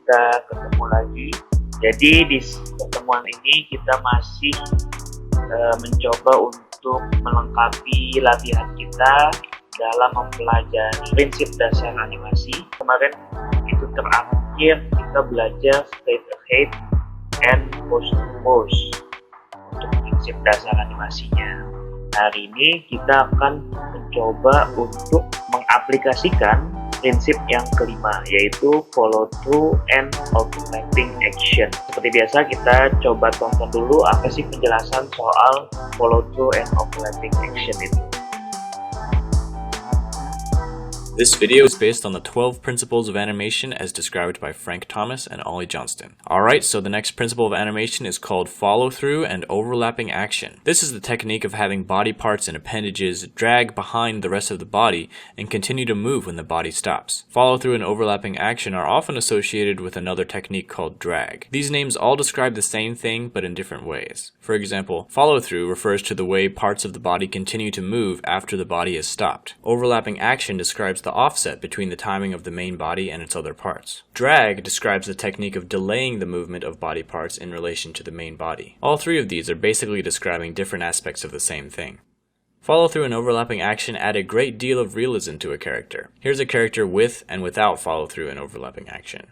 kita ketemu lagi. Jadi di pertemuan ini kita masih mencoba untuk melengkapi latihan kita dalam mempelajari prinsip dasar animasi. Kemarin itu terakhir kita belajar straight ahead and pose to pose untuk prinsip dasar animasinya. Hari ini kita akan mencoba untuk mengaplikasikan prinsip yang kelima, yaitu follow through and overlapping action. Seperti biasa, kita coba tonton dulu apa sih penjelasan soal follow through and overlapping action itu. This video is based on the 12 principles of animation as described by Frank Thomas and Ollie Johnston. Alright, so the next principle of animation is called follow through and overlapping action. This is the technique of having body parts and appendages drag behind the rest of the body and continue to move when the body stops. Follow through and overlapping action are often associated with another technique called drag. These names all describe the same thing but in different ways. For example, follow through refers to the way parts of the body continue to move after the body is stopped. Overlapping action describes the offset between the timing of the main body and its other parts. Drag describes the technique of delaying the movement of body parts in relation to the main body. All three of these are basically describing different aspects of the same thing. Follow through and overlapping action add a great deal of realism to a character. Here's a character with and without follow through and overlapping action.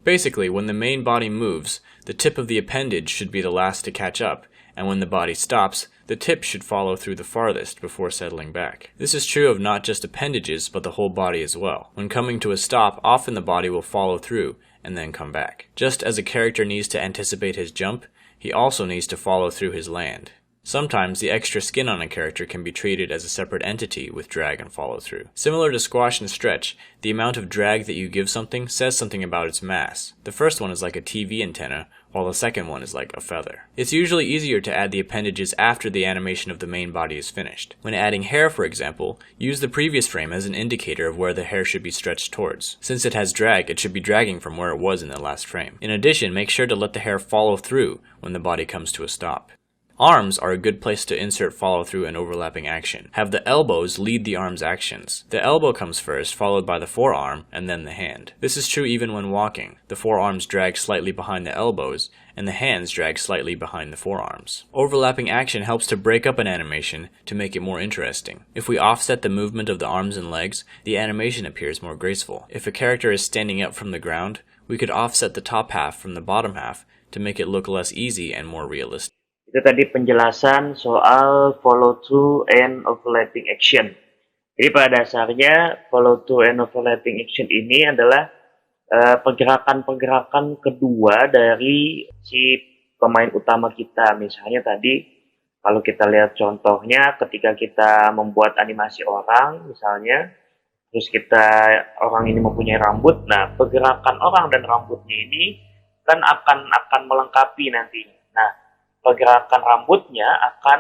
Basically, when the main body moves, the tip of the appendage should be the last to catch up, and when the body stops, the tip should follow through the farthest before settling back. This is true of not just appendages, but the whole body as well. When coming to a stop, often the body will follow through and then come back. Just as a character needs to anticipate his jump, he also needs to follow through his land. Sometimes the extra skin on a character can be treated as a separate entity with drag and follow through. Similar to squash and stretch, the amount of drag that you give something says something about its mass. The first one is like a TV antenna, while the second one is like a feather. It's usually easier to add the appendages after the animation of the main body is finished. When adding hair, for example, use the previous frame as an indicator of where the hair should be stretched towards. Since it has drag, it should be dragging from where it was in the last frame. In addition, make sure to let the hair follow through when the body comes to a stop. Arms are a good place to insert follow-through and overlapping action. Have the elbows lead the arm's actions. The elbow comes first, followed by the forearm, and then the hand. This is true even when walking. The forearms drag slightly behind the elbows, and the hands drag slightly behind the forearms. Overlapping action helps to break up an animation to make it more interesting. If we offset the movement of the arms and legs, the animation appears more graceful. If a character is standing up from the ground, we could offset the top half from the bottom half to make it look less easy and more realistic. Itu tadi penjelasan soal follow through and overlapping action. Jadi pada dasarnya follow through and overlapping action ini adalah pergerakan-pergerakan kedua dari si pemain utama kita. Misalnya tadi kalau kita lihat contohnya ketika kita membuat animasi orang misalnya, terus orang ini mempunyai rambut. Nah, pergerakan orang dan rambutnya ini kan akan melengkapi nantinya. Nah, pergerakan rambutnya akan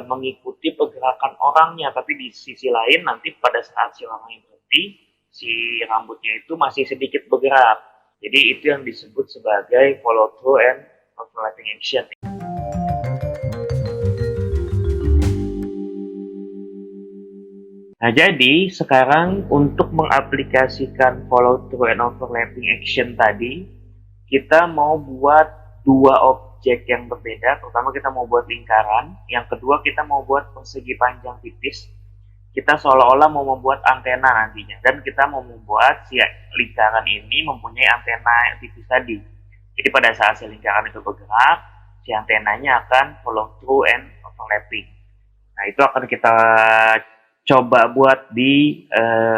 mengikuti pergerakan orangnya, tapi di sisi lain nanti pada saat si orangnya berhenti, si rambutnya itu masih sedikit bergerak. Jadi itu yang disebut sebagai follow through and overlapping action. Nah, jadi sekarang untuk mengaplikasikan follow through and overlapping action tadi, kita mau buat dua objek yang berbeda. Pertama kita mau buat lingkaran, yang kedua kita mau buat persegi panjang tipis. Kita seolah-olah mau membuat antena nantinya, dan kita mau membuat si lingkaran ini mempunyai antena tipis tadi. Jadi pada saat si lingkaran itu bergerak, si antenanya akan follow through and overlapping. Nah, itu akan kita coba buat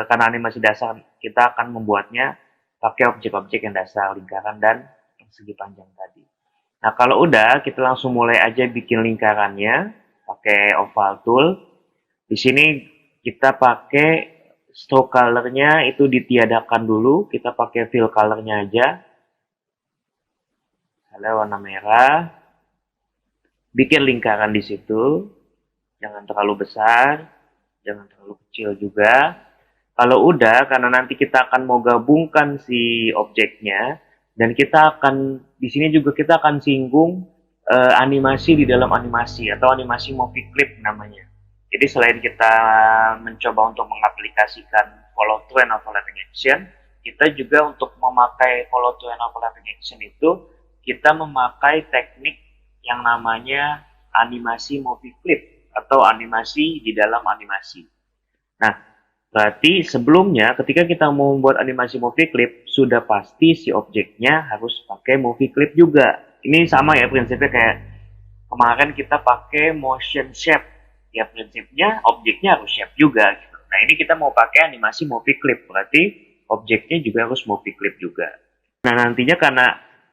karena animasi dasar kita akan membuatnya pakai objek-objek yang dasar lingkaran dan persegi panjang tadi. Nah, kalau udah, kita langsung mulai aja bikin lingkarannya pakai oval tool. Di sini kita pakai stroke color-nya itu ditiadakan dulu, kita pakai fill color-nya aja. Misalnya warna merah. Bikin lingkaran di situ. Jangan terlalu besar, jangan terlalu kecil juga. Kalau udah, karena nanti kita akan mau gabungkan si objeknya, dan kita akan di sini juga kita akan singgung animasi di dalam animasi atau animasi movie clip namanya. Jadi selain kita mencoba untuk mengaplikasikan follow through and overlapping action, kita juga untuk memakai follow through and overlapping action itu, kita memakai teknik yang namanya animasi movie clip atau animasi di dalam animasi. Nah, berarti sebelumnya ketika kita mau membuat animasi movie clip, sudah pasti si objeknya harus pakai movie clip juga. Ini sama ya prinsipnya kayak kemarin kita pakai motion shape. Ya prinsipnya objeknya harus shape juga gitu. Nah, ini kita mau pakai animasi movie clip, berarti objeknya juga harus movie clip juga. Nah, nantinya karena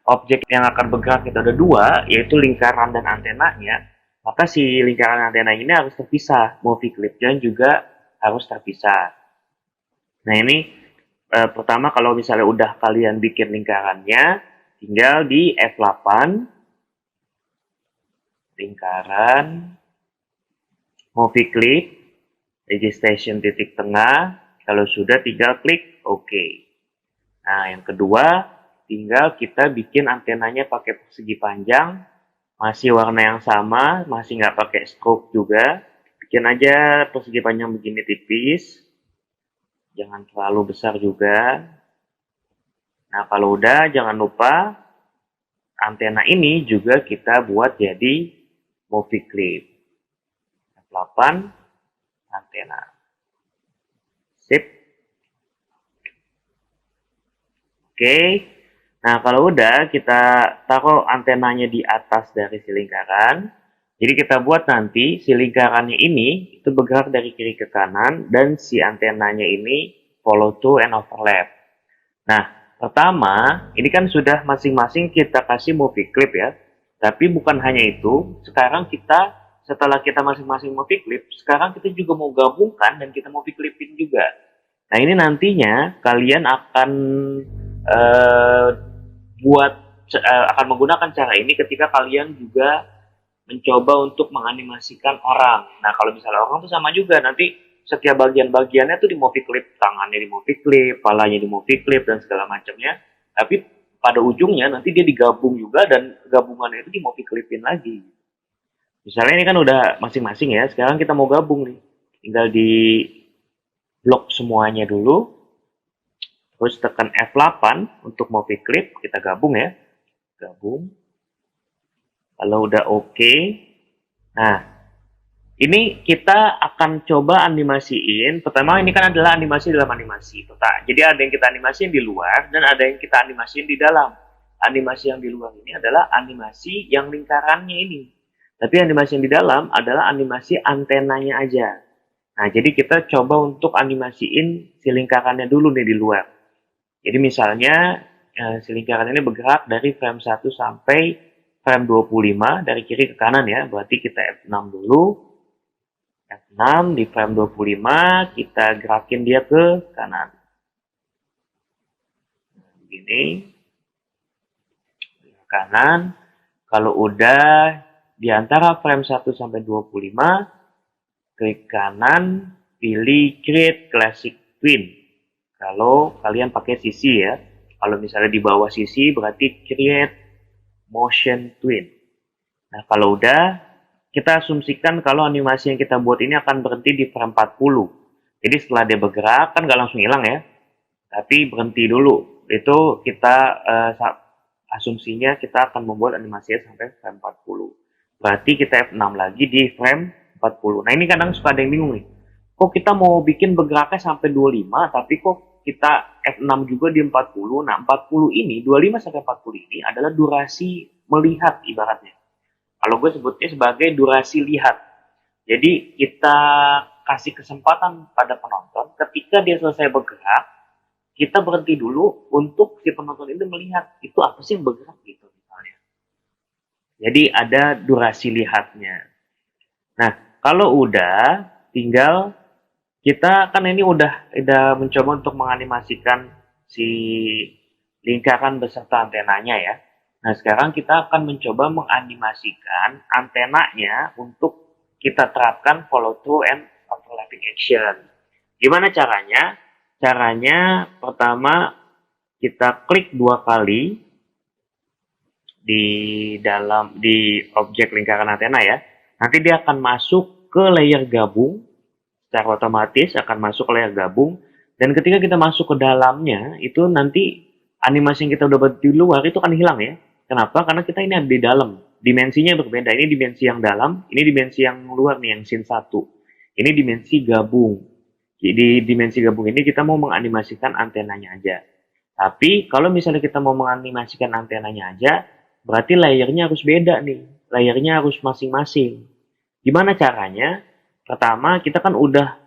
objek yang akan bergerak itu ada dua, yaitu lingkaran dan antenanya, maka si lingkaran antena ini harus terpisah, movie clipnya juga harus terpisah. Nah, ini pertama kalau misalnya udah kalian bikin lingkarannya, tinggal di F8, lingkaran, movie clip, registration titik tengah, kalau sudah tinggal klik OK. Nah, yang kedua, tinggal kita bikin antenanya pakai persegi panjang, masih warna yang sama, masih nggak pakai stroke juga. Bikin aja persegi panjang begini tipis, jangan terlalu besar juga. Nah, kalau udah, jangan lupa antena ini juga kita buat jadi movie clip. F8, antena. Sip. Oke. Nah, kalau udah kita taruh antenanya di atas dari si lingkaran. Jadi kita buat nanti si lingkarannya ini itu bergerak dari kiri ke kanan dan si antenanya ini follow through and overlap. Nah, pertama, ini kan sudah masing-masing kita kasih movie clip ya. Tapi bukan hanya itu, sekarang kita setelah kita masing-masing movie clip, sekarang kita juga mau gabungkan dan kita movie clipin juga. Nah, ini nantinya kalian akan akan menggunakan cara ini ketika kalian juga mencoba untuk menganimasikan orang. Nah, kalau misalnya orang tuh sama juga, nanti setiap bagian-bagiannya tuh di movie clip, tangannya di movie clip, palanya di movie clip, dan segala macamnya. Tapi pada ujungnya nanti dia digabung juga dan gabungannya itu di movie clipin lagi. Misalnya ini kan udah masing-masing ya, sekarang kita mau gabung nih. Tinggal di blok semuanya dulu, terus tekan F8 untuk movie clip, kita gabung ya. Gabung. Kalau udah oke, nah ini kita akan coba animasiin. Pertama ini kan adalah animasi dalam animasi. Jadi ada yang kita animasiin di luar dan ada yang kita animasiin di dalam. Animasi yang di luar ini adalah animasi yang lingkarannya ini. Tapi animasi yang di dalam adalah animasi antenanya aja. Nah, jadi kita coba untuk animasiin si lingkarannya dulu nih di luar. Jadi misalnya si lingkaran ini bergerak dari frame 1 sampai frame 25 dari kiri ke kanan ya. Berarti kita F6 dulu. F6 di frame 25 kita gerakin dia ke kanan. Begini. Ke kanan. Kalau udah di antara frame 1 sampai 25, klik kanan, pilih Create Classic Twin. Kalau kalian pakai sisi ya. Kalau misalnya di bawah sisi berarti Create Motion Twin. Nah, kalau udah, kita asumsikan kalau animasi yang kita buat ini akan berhenti di frame 40. Jadi setelah dia bergerak, kan nggak langsung hilang ya. Tapi berhenti dulu. Itu kita asumsinya kita akan membuat animasinya sampai frame 40. Berarti kita F6 lagi di frame 40. Nah, ini kadang suka ada yang bingung nih. Kok kita mau bikin bergeraknya sampai 25, tapi kok kita F6 juga di 40. Nah, 40 ini, 25 sampai 40 ini adalah durasi melihat ibaratnya. Kalau gue sebutnya sebagai durasi lihat. Jadi kita kasih kesempatan pada penonton ketika dia selesai bergerak, kita berhenti dulu untuk si penonton itu melihat itu apa sih yang bergerak gitu misalnya. Jadi ada durasi lihatnya. Nah, kalau udah tinggal kita kan ini udah mencoba untuk menganimasikan si lingkaran beserta antenanya ya. Nah, sekarang kita akan mencoba menganimasikan antenanya untuk kita terapkan follow through and overlapping action. Gimana caranya? Caranya pertama kita klik 2 kali di objek lingkaran antena ya. Nanti dia akan masuk ke layer gabung. Secara otomatis akan masuk ke layer gabung. Dan ketika kita masuk ke dalamnya, itu nanti animasi yang kita udah buat di luar itu kan hilang ya. Kenapa? Karena kita ini ada di dalam. Dimensinya berbeda. Ini dimensi yang dalam, ini dimensi yang luar nih, yang scene 1. Ini dimensi gabung. Jadi dimensi gabung ini kita mau menganimasikan antenanya aja. Tapi kalau misalnya kita mau menganimasikan antenanya aja, berarti layernya harus beda nih. Layernya harus masing-masing. Gimana caranya? Pertama, kita kan udah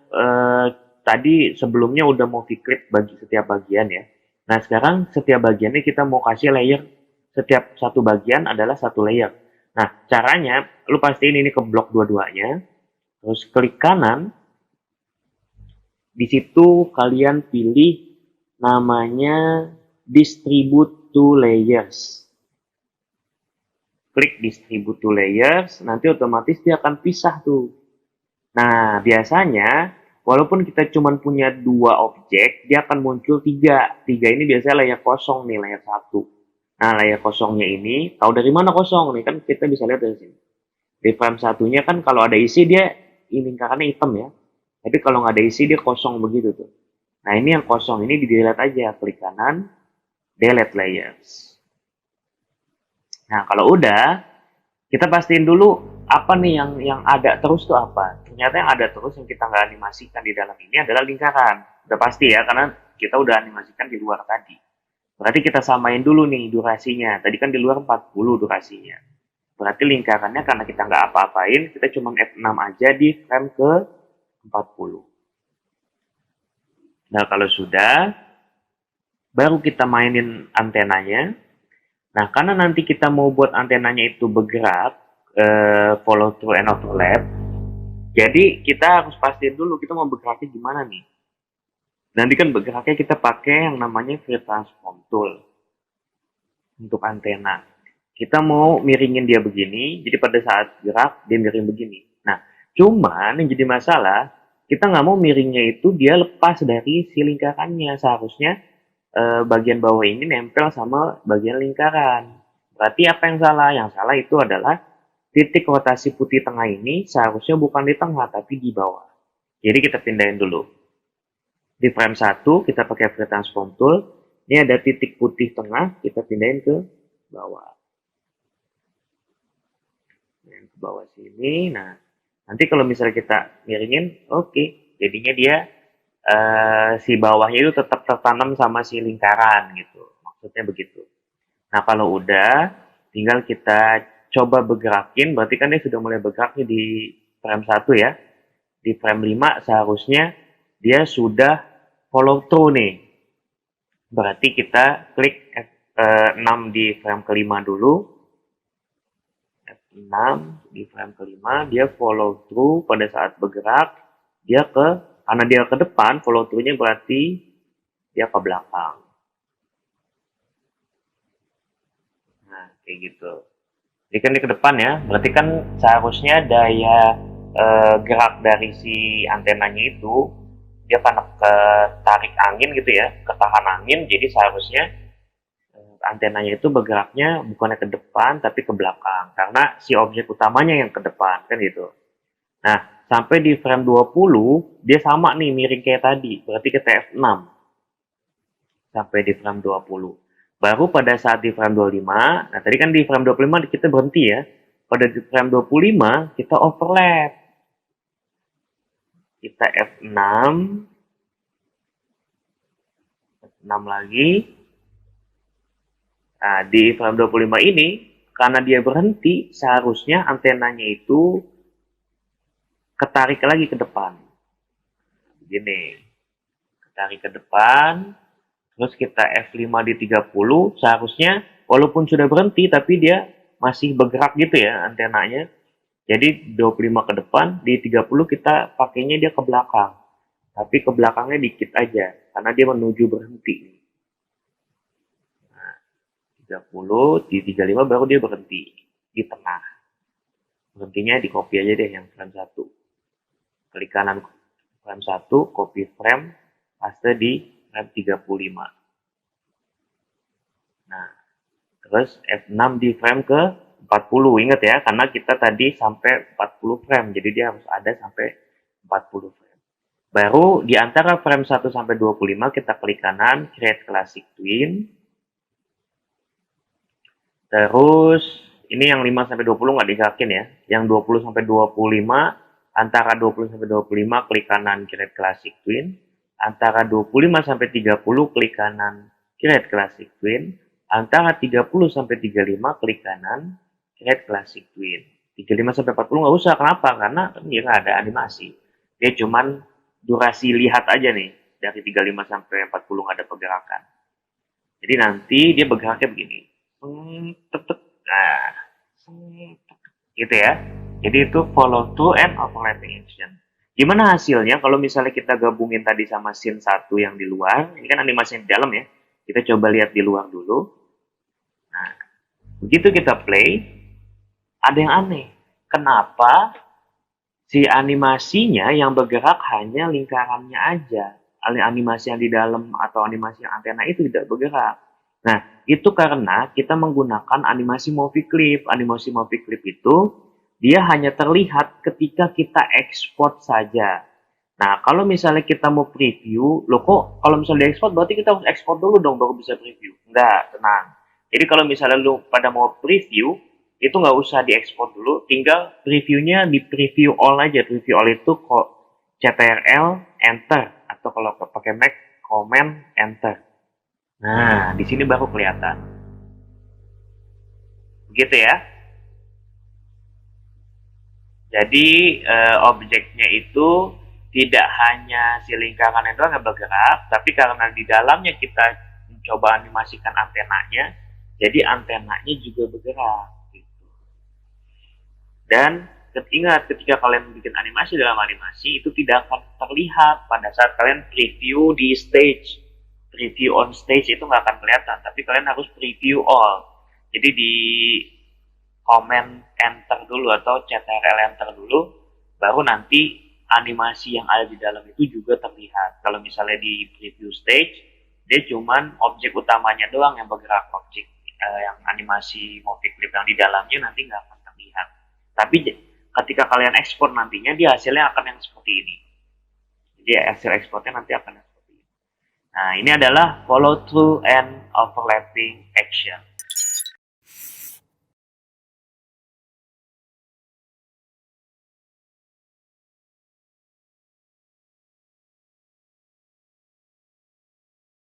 tadi sebelumnya udah mau clip bagi setiap bagian ya. Nah, sekarang setiap bagiannya kita mau kasih layer, setiap satu bagian adalah satu layer. Nah, caranya, lu pastiin ini ke blok dua-duanya, terus klik kanan, di situ kalian pilih namanya distribute to layers. Klik distribute to layers, nanti otomatis dia akan pisah tuh. Nah, biasanya walaupun kita cuma punya 2 objek, dia akan muncul 3. 3 ini biasanya layar kosong nih, layar 1. Nah, layar kosongnya ini, tahu dari mana kosong nih? Kan kita bisa lihat dari sini. Di frame satunya kan kalau ada isi dia lingkarannya hitam ya. Tapi kalau nggak ada isi dia kosong begitu tuh. Nah, ini yang kosong ini di-delete aja. Klik kanan, delete layers. Nah, kalau udah, kita pastiin dulu apa nih yang ada terus tuh apa. Ternyata yang ada terus yang kita nggak animasikan di dalam ini adalah lingkaran. Udah pasti ya, karena kita udah animasikan di luar tadi. Berarti kita samain dulu nih durasinya. Tadi kan di luar 40 durasinya. Berarti lingkarannya karena kita nggak apa-apain, kita cuma F6 aja di frame ke 40. Nah, kalau sudah, baru kita mainin antenanya. Nah, karena nanti kita mau buat antenanya itu bergerak, follow through and overlap, jadi kita harus pastiin dulu kita mau bergeraknya gimana nih. Nanti kan bergeraknya kita pakai yang namanya free transform tool untuk antena. Kita mau miringin dia begini, jadi pada saat gerak dia miring begini. Nah, cuman yang jadi masalah, kita nggak mau miringnya itu dia lepas dari si lingkarannya. Seharusnya bagian bawah ini nempel sama bagian lingkaran. Berarti apa yang salah? Yang salah itu adalah titik rotasi putih tengah ini seharusnya bukan di tengah tapi di bawah. Jadi kita pindahin dulu. Di frame 1 kita pakai free transform tool. Ini ada titik putih tengah, kita pindahin ke bawah. Yang ke bawah sini. Nah, nanti kalau misalnya kita miringin, oke. Jadinya dia si bawahnya itu tetap tertanam sama si lingkaran gitu. Maksudnya begitu. Nah, kalau udah, tinggal kita coba bergerakin, berarti kan dia sudah mulai bergerak nih di frame 1 ya. Di frame 5 seharusnya dia sudah follow through nih. Berarti kita klik F6 di frame kelima dulu. F6 di frame kelima, dia follow through pada saat bergerak, dia karena dia ke depan, follow through-nya berarti dia ke belakang. Nah, kayak gitu. Jadi kan dia ke depan ya, berarti kan seharusnya daya gerak dari si antenanya itu dia karena ketarik angin gitu ya, ketahan angin, jadi seharusnya antenanya itu bergeraknya bukannya ke depan tapi ke belakang karena si objek utamanya yang ke depan kan gitu. Nah, sampai di frame 20 dia sama nih miring kayak tadi, berarti kita F6 sampai di frame 20. Baru pada saat di frame 25, nah tadi kan di frame 25 kita berhenti ya. Pada di frame 25 kita overlap. Kita F6 lagi. Nah, di frame 25 ini karena dia berhenti, seharusnya antenanya itu ketarik lagi ke depan. Begini. Ketarik ke depan. Terus kita F5 di 30, seharusnya walaupun sudah berhenti, tapi dia masih bergerak gitu ya antenanya. Jadi 25 ke depan, di 30 kita pakainya dia ke belakang. Tapi ke belakangnya dikit aja, karena dia menuju berhenti. Nah, 30, di 35 baru dia berhenti. Di tengah. Berhentinya di copy aja deh yang frame 1. Klik kanan frame 1, copy frame, paste di frame 35. Nah, terus F6 di frame ke 40. Ingat ya, karena kita tadi sampai 40 frame. Jadi dia harus ada sampai 40 frame. Baru di antara frame 1 sampai 25 kita klik kanan, create classic twin. Terus ini yang 5 sampai 20 nggak digerakin ya. Yang 20 sampai 25, antara 20 sampai 25 klik kanan create classic twin. Antara 25 sampai 30 klik kanan create classic twin. Antara 30 sampai 35 klik kanan create classic twin. 35 sampai 40 nggak usah. Kenapa? Karena dia nggak ada animasi. Dia cuman durasi lihat aja nih. Dari 35 sampai 40 nggak ada pergerakan. Jadi nanti dia bergeraknya begini. Nah, gitu ya. Jadi itu follow through and overlapping action. Gimana hasilnya kalau misalnya kita gabungin tadi sama scene 1 yang di luar? Ini kan animasi yang di dalam ya. Kita coba lihat di luar dulu. Nah, begitu kita play, ada yang aneh. Kenapa si animasinya yang bergerak hanya lingkarannya aja? Animasi yang di dalam atau animasi yang antena itu tidak bergerak. Nah, itu karena kita menggunakan animasi movie clip. Animasi movie clip itu dia hanya terlihat ketika kita ekspor saja. Nah, kalau misalnya kita mau preview, loh kok kalau misalnya diekspor berarti kita harus ekspor dulu dong baru bisa preview. Enggak, tenang. Jadi kalau misalnya lu pada mau preview, itu nggak usah diekspor dulu, tinggal previewnya di preview all aja. Preview all itu kok CTRL enter atau kalau pakai Mac command enter. Nah, di sini baru kelihatan. Begitu ya. Jadi objeknya itu tidak hanya si lingkarannya doang yang bergerak, tapi karena di dalamnya kita mencoba animasikan antenanya, jadi antenanya juga bergerak. Gitu. Dan ingat ketika kalian bikin animasi dalam animasi itu tidak akan terlihat pada saat kalian preview di stage. Preview on stage itu nggak akan kelihatan, tapi kalian harus preview all. Jadi di command enter dulu atau CTRL enter dulu, baru nanti animasi yang ada di dalam itu juga terlihat. Kalau misalnya di preview stage, dia cuman objek utamanya doang yang bergerak, objek yang animasi movie clip yang di dalamnya nanti nggak akan terlihat. Tapi ketika kalian ekspor nantinya, dia hasilnya akan yang seperti ini. Jadi hasil ekspornya nanti akan yang seperti ini. Nah, ini adalah follow through and overlapping action.